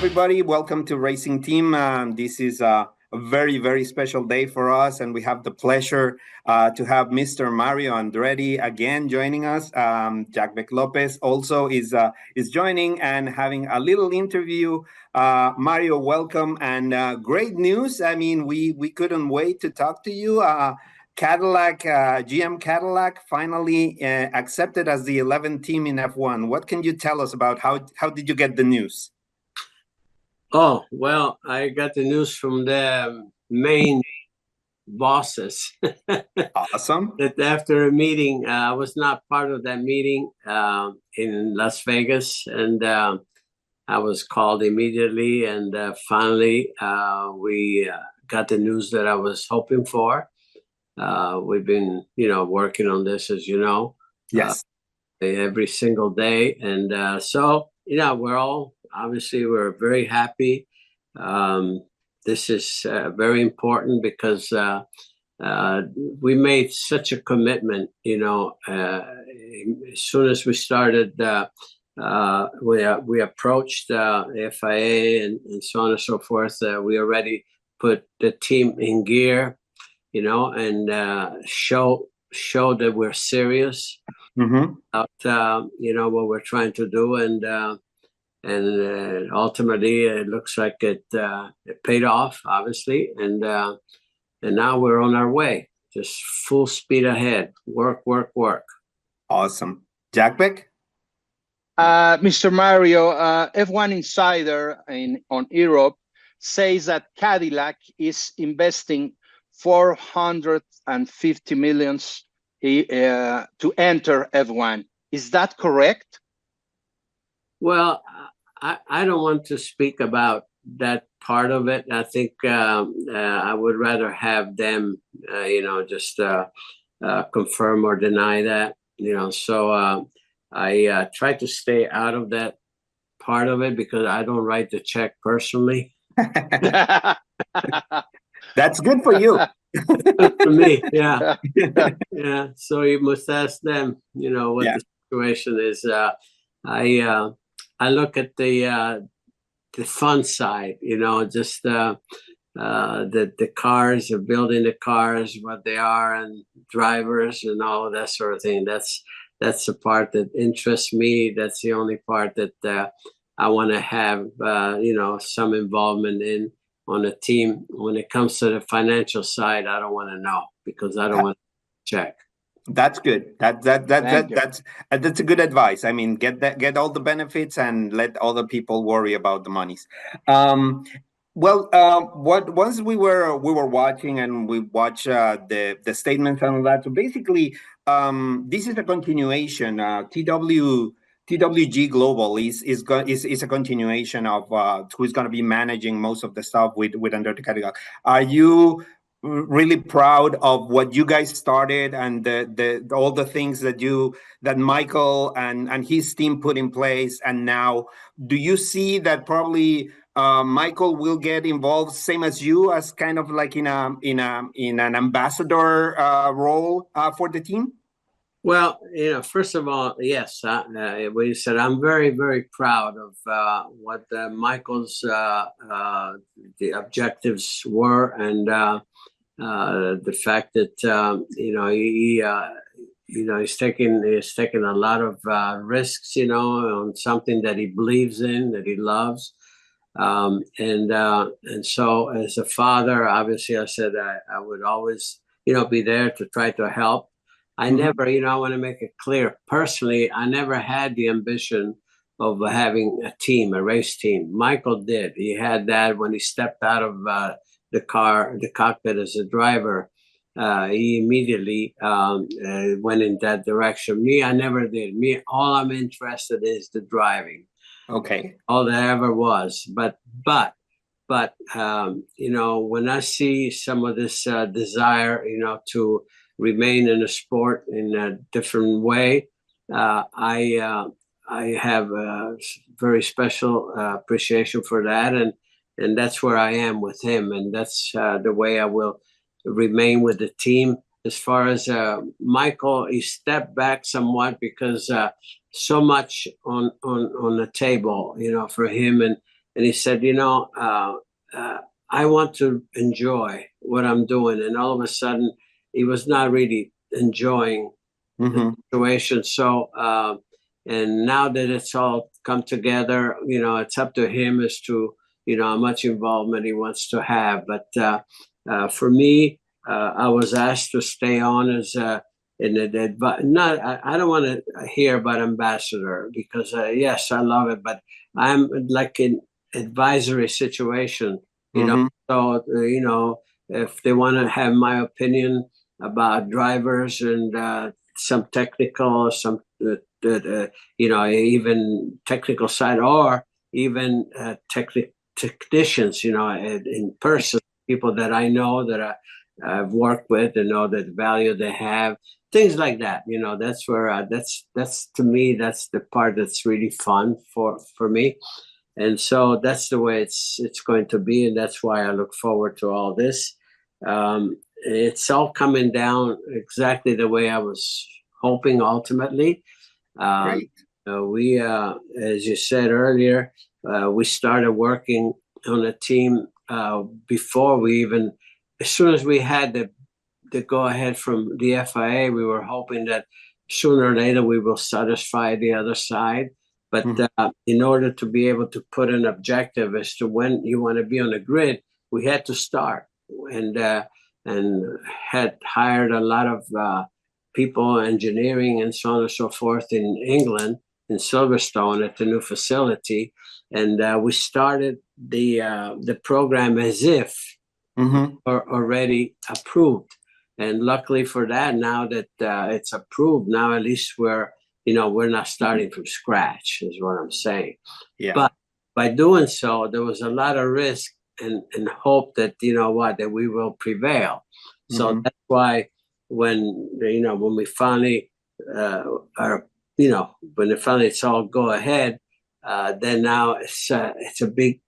everybody. Welcome to Racing Team. This is a very, very special day for us, and we have the pleasure to have Mr. Mario Andretti again joining us. Jack Beck Lopez also is joining and having a little interview. Mario, welcome, and great news. I mean, we couldn't wait to talk to you. Cadillac, GM Cadillac finally accepted as the 11th team in F1. What can you tell us about how did you get the news? Oh, well, I got the news from the main bosses. Awesome. That after a meeting, I was not part of that meeting in Las Vegas, and I was called immediately, and finally we got the news that I was hoping for. We've been, working on this, as you know. Yes. Every single day, and so we're very happy. This is very important because we made such a commitment. As soon as we started, we approached FIA and so on and so forth. We already put the team in gear, and show that we're serious about what we're trying to do, and ultimately it looks like it paid off, obviously, and now we're on our way, just full speed ahead, work. Awesome. Jack Beck? Mr. Mario, F1 Insider on Europe says that Cadillac is investing 450 million to enter F1. Is that correct? Well, I don't want to speak about that part of it. I think I would rather have them, just confirm or deny that. So I try to stay out of that part of it because I don't write the check personally. That's good for you. For me, yeah. Yeah. So you must ask them, what the situation is. I look at the fun side, just the cars, building the cars, what they are, and drivers and all of that sort of thing. That's the part that interests me. That's the only part that I want to have, some involvement in on a team. When it comes to the financial side, I don't want to know because I don't want to check. That's good. That's a good advice. I mean, get all the benefits and let other people worry about the monies. Once we were watching and we watched the statements and all that. So basically, this is a continuation. TWG Global is a continuation of who's going to be managing most of the stuff with Andretti Cadillac. Are you really proud of what you guys started and all the things that Michael and his team put in place? And now, do you see that probably Michael will get involved, same as you, as kind of like in an ambassador role for the team? Well, first of all, yes, what you said, I'm very, very proud of what Michael's the objectives were, and the fact that he's taking a lot of risks, on something that he believes in, that he loves, and so as a father, obviously, I said I would always, be there to try to help. I never, I want to make it clear, personally, I never had the ambition of having a team, a race team. Michael did. He had that when he stepped out of the cockpit as a driver. He immediately went in that direction. Me, I never did. Me, all I'm interested in is the driving. Okay. All that ever was. But when I see some of this desire, to remain in the sport in a different way, I have a very special appreciation for that, and that's where I am with him, and that's the way I will remain with the team. As far as Michael, he stepped back somewhat because so much on the table, for him, and he said, I want to enjoy what I'm doing. And all of a sudden, he was not really enjoying the situation. So, and now that it's all come together, it's up to him as to, how much involvement he wants to have. But for me, I was asked to stay on as I don't want to hear about ambassador because, yes, I love it, but I'm like in advisory situation, So, if they want to have my opinion about drivers and some technical, even technical side, or even technicians, in person, people that I know that I've worked with and know the value they have, things like that. That's where that's to me, that's the part that's really fun for me. And so that's the way it's going to be, and that's why I look forward to all this. It's all coming down exactly the way I was hoping ultimately. Great. We, as you said earlier, we started working on a team before we even, as soon as we had the go-ahead from the FIA, we were hoping that sooner or later we will satisfy the other side. But in order to be able to put an objective as to when you want to be on the grid, we had to start and had hired a lot of people, engineering and so on and so forth in England, in Silverstone at the new facility. And we started the program as if already approved. And luckily for that, now that it's approved, now at least we're not starting from scratch, is what I'm saying. Yeah. But by doing so, there was a lot of risk and hope that, that we will prevail. So that's why when we finally it's all go ahead, then now it's a big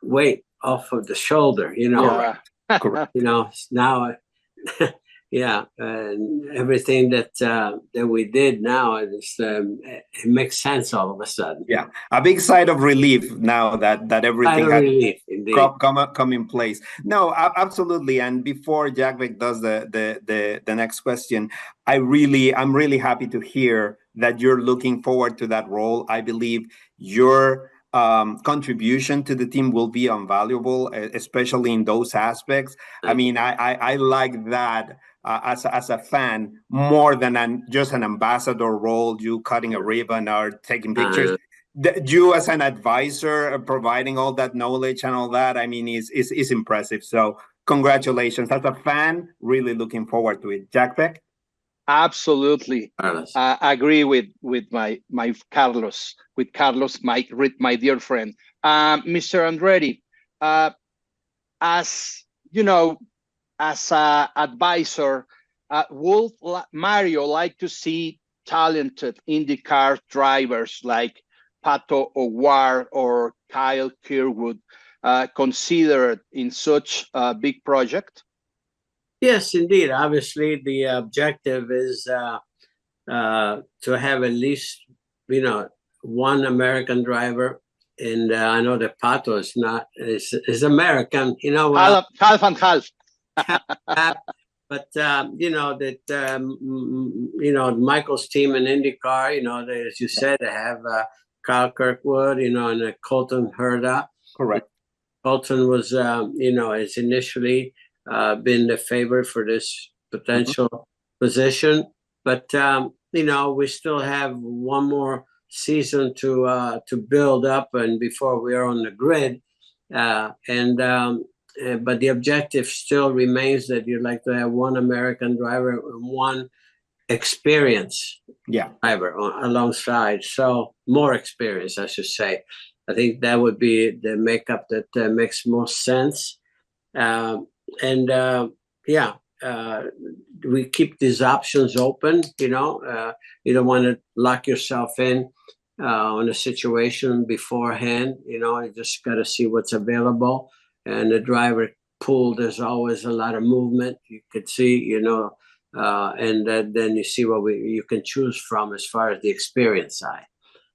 weight off of the shoulder, Yeah. Correct. Now yeah, and everything that we did now, it makes sense all of a sudden. Yeah, a big sigh of relief now that everything has come in place. No, absolutely. And before Jagbek does the next question, I'm really happy to hear that you're looking forward to that role. I believe your contribution to the team will be invaluable, especially in those aspects. I mean, I like that. As a fan, more than just an ambassador role, you cutting a ribbon or taking pictures, you as an advisor providing all that knowledge and all that, I mean, is impressive. So congratulations. As a fan, really looking forward to it. Jagbek? Absolutely. I agree with my Carlos, my dear friend. Mr. Andretti, as you know, as an advisor, would Mario like to see talented IndyCar drivers like Pato O'Ward or Kyle Kirkwood considered in such a big project? Yes, indeed. Obviously, the objective is to have at least, one American driver. And I know that Pato is American, half and half. But Michael's team in IndyCar, as you said, they have Kyle Kirkwood, and Colton Herta. Correct. Colton was, has initially been the favorite for this potential position, but we still have one more season to build up, and before we are on the grid, but the objective still remains that you'd like to have one American driver and one experienced driver alongside. So more experience, I should say. I think that would be the makeup that makes most sense. We keep these options open. You don't want to lock yourself in on a situation beforehand. You just got to see what's available. And the driver pool, there's always a lot of movement. You could see, and then you see what you can choose from as far as the experience side.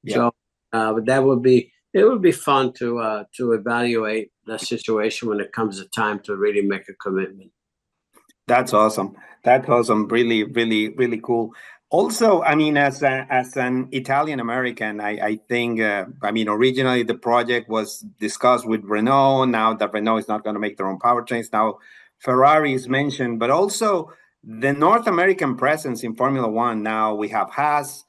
Yeah. So that would be it would be fun to evaluate the situation when it comes to time to really make a commitment. That's awesome. That's awesome. Really, really, really cool. Also, I mean, as an Italian American, I think, I mean, originally the project was discussed with Renault. Now that Renault is not going to make their own powertrains, now Ferrari is mentioned, but also the North American presence in Formula One. Now we have Haas,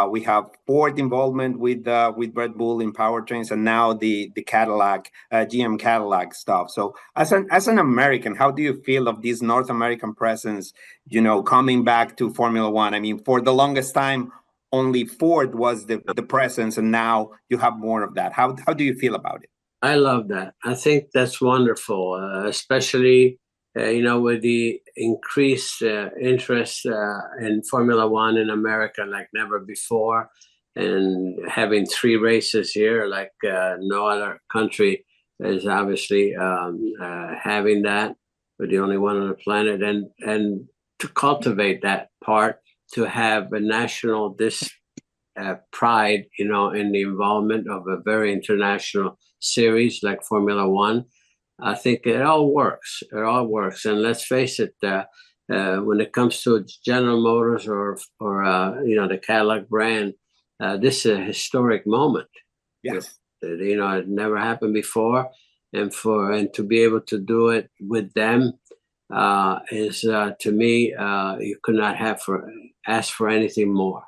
we have Ford involvement with Red Bull in powertrains, and now the Cadillac, GM Cadillac stuff. So as an American, how do you feel of this North American presence, you know, coming back to Formula One? I mean, for the longest time, only Ford was the presence, and now you have more of that. How do you feel about it? I love that. I think that's wonderful, especially you know, with the increased interest in Formula One in America like never before, and having 3 races here like no other country is obviously having that. We're the only one on the planet, and to cultivate that part, to have a national pride, you know, in the involvement of a very international series like Formula One. I think it all works. It all works. And let's face it, when it comes to General Motors or you know, the Cadillac brand, this is a historic moment. Yes. You know, it never happened before, and to be able to do it with them is to me, you could not ask for anything more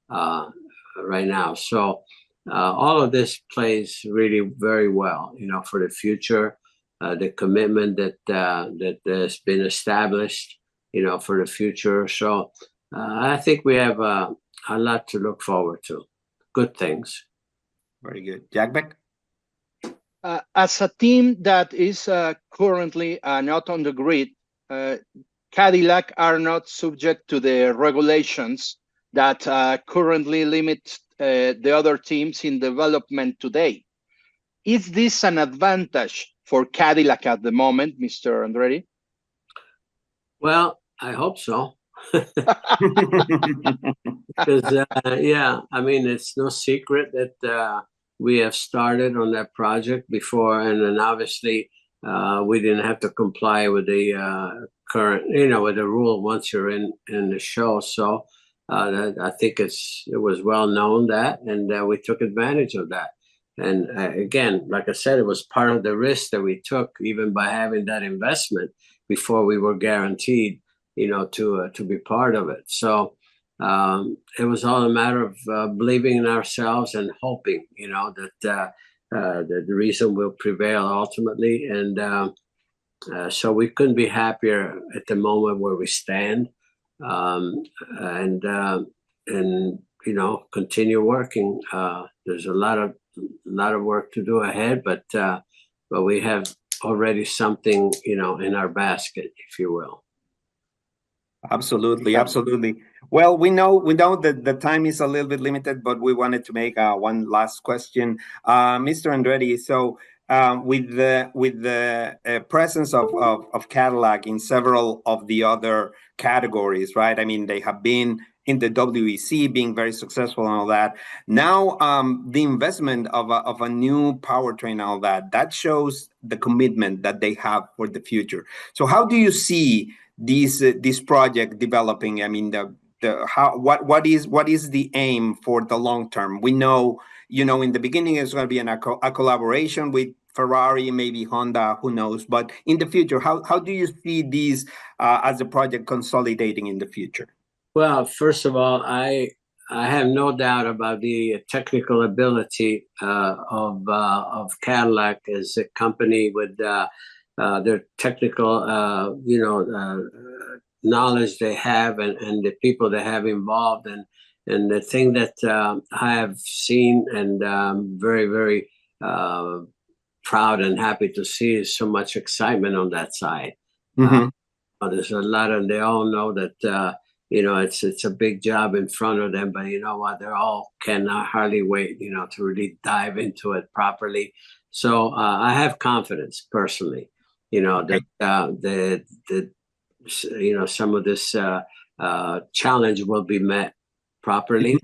right now. So all of this plays really very well, you know, for the future. The commitment that has been established, you know, for the future. So I think we have a lot to look forward to. Good things. Very good. Jack Beck? As a team that is currently not on the grid, Cadillac are not subject to the regulations that currently limit the other teams in development today. Is this an advantage for Cadillac at the moment, Mr. Andretti? Well, I hope so. Because, yeah, I mean, it's no secret that we have started on that project before, and then obviously we didn't have to comply with the current, you know, with the rule once you're in the show. So I think it was well known that, and we took advantage of that. And again, like I said, it was part of the risk that we took, even by having that investment before we were guaranteed, you know, to be part of it. So it was all a matter of believing in ourselves and hoping, you know, that the reason will prevail ultimately. And so we couldn't be happier at the moment where we stand, and you know, continue working. There's a lot of work to do ahead, but we have already something, you know, in our basket, if you will. Absolutely, absolutely. Well, we know that the time is a little bit limited, but we wanted to make one last question, Mr. Andretti. So, with the presence of Cadillac in several of the other categories, right? I mean, they have been in the WEC, being very successful and all that. Now, the investment of a new powertrain and all that shows the commitment that they have for the future. So, how do you see this project developing? I mean, what is the aim for the long term? We know, you know, in the beginning it's going to be a collaboration with Ferrari, maybe Honda, who knows? But in the future, how do you see these as a project consolidating in the future? Well, first of all, I have no doubt about the technical ability of Cadillac as a company with their technical, you know, knowledge they have, and the people they have involved, and the thing that I have seen and very, very proud and happy to see is so much excitement on that side. Mm-hmm. There's a lot, and they all know that you know, it's a big job in front of them, but you know what? They're all cannot hardly wait, you know, to really dive into it properly. So I have confidence personally, you know, that you know, some of this challenge will be met properly,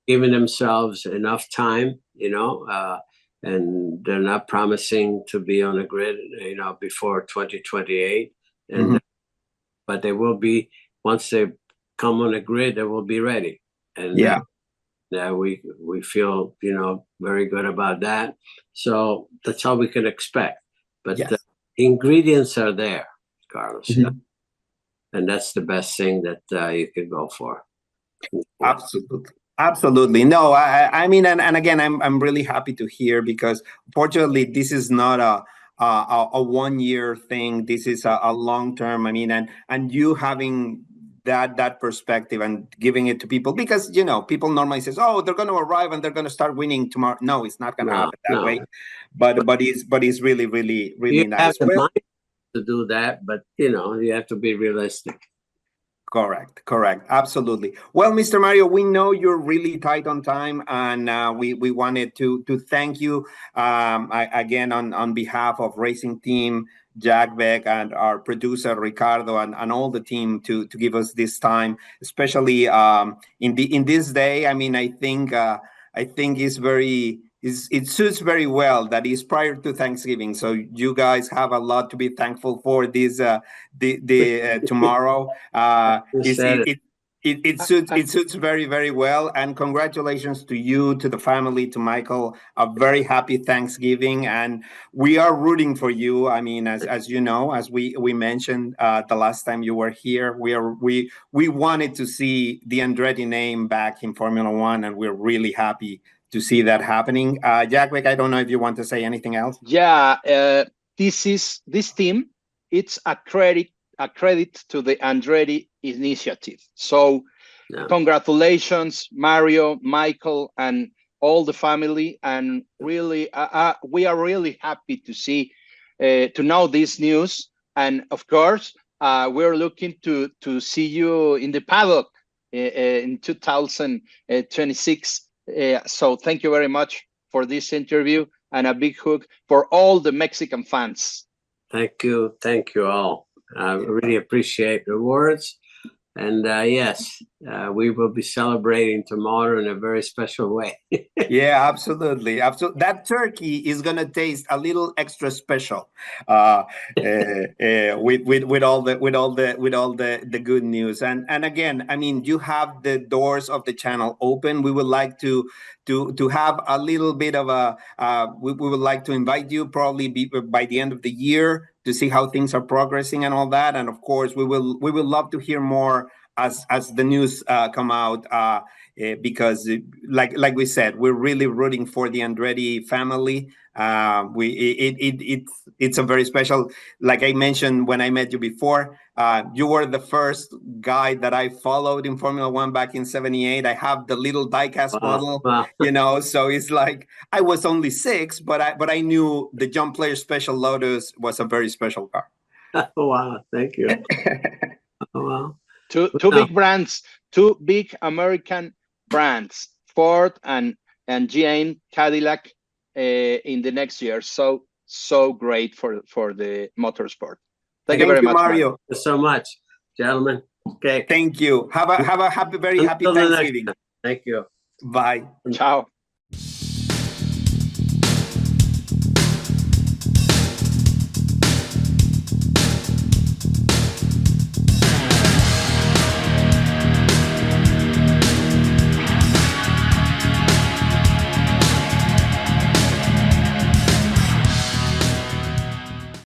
giving themselves enough time, and they're not promising to be on the grid, before 2028. And but they will be, once they come on the grid, they will be ready. And we feel, very good about that. So that's all we can expect. But the ingredients are there, Carlos. And that's the best thing that you could go for. Absolutely. No, I mean, and again, I'm really happy to hear, because fortunately, this is not a 1-year thing. This is a long term. I mean, and you having that perspective and giving it to people, because people normally says, oh, they're going to arrive and they're going to start winning tomorrow. No, it's not going to happen that way. But it's really, really, really you nice. Have the mind to do that, but you have to be realistic. Correct. Absolutely. Well, Mr. Mario, we know you're really tight on time, and we wanted to thank you again on behalf of Racing Team, Jack Beck, and our producer Ricardo, and all the team to give us this time, especially in this day. I mean, I think it suits very well that is prior to Thanksgiving, so you guys have a lot to be thankful for this tomorrow. It suits very, very well, and congratulations to you, to the family, to Michael. A very happy Thanksgiving, and we are rooting for you. I mean, as you know, as we mentioned the last time you were here, we wanted to see the Andretti name back in Formula One, and we're really happy to see that happening. Jack, I don't know if you want to say anything else. Yeah, this team, it's a credit to the Andretti initiative. So congratulations, Mario, Michael, and all the family. And really, we are really happy to see, to know this news. And of course, we're looking to see you in the paddock in 2026. So thank you very much for this interview, and a big hug for all the Mexican fans. Thank you all. I really appreciate the words. And yes, we will be celebrating tomorrow in a very special way. Yeah, absolutely. That turkey is gonna taste a little extra special with all the good news. And again, I mean, you have the doors of the channel open. We would like to have a little bit of a. We would like to invite you probably by the end of the year to see how things are progressing and all that. And of course, we will love to hear more as the news come out. Because like we said, we're really rooting for the Andretti family. It's a very special, like I mentioned when I met you before, you were the first guy that I followed in Formula One back in '78. I have the little diecast model, so it's like I was only 6, but I knew the John Player Special Lotus was a very special car. Wow, thank you. Wow. Two big brands, 2 big American brands, Ford and GM Cadillac in the next year. So great for the motorsport. Thank you very much, Mario. Thank you so much, gentlemen. Okay. Thank you. Have a very happy Thanksgiving. Thank you. Bye. Ciao.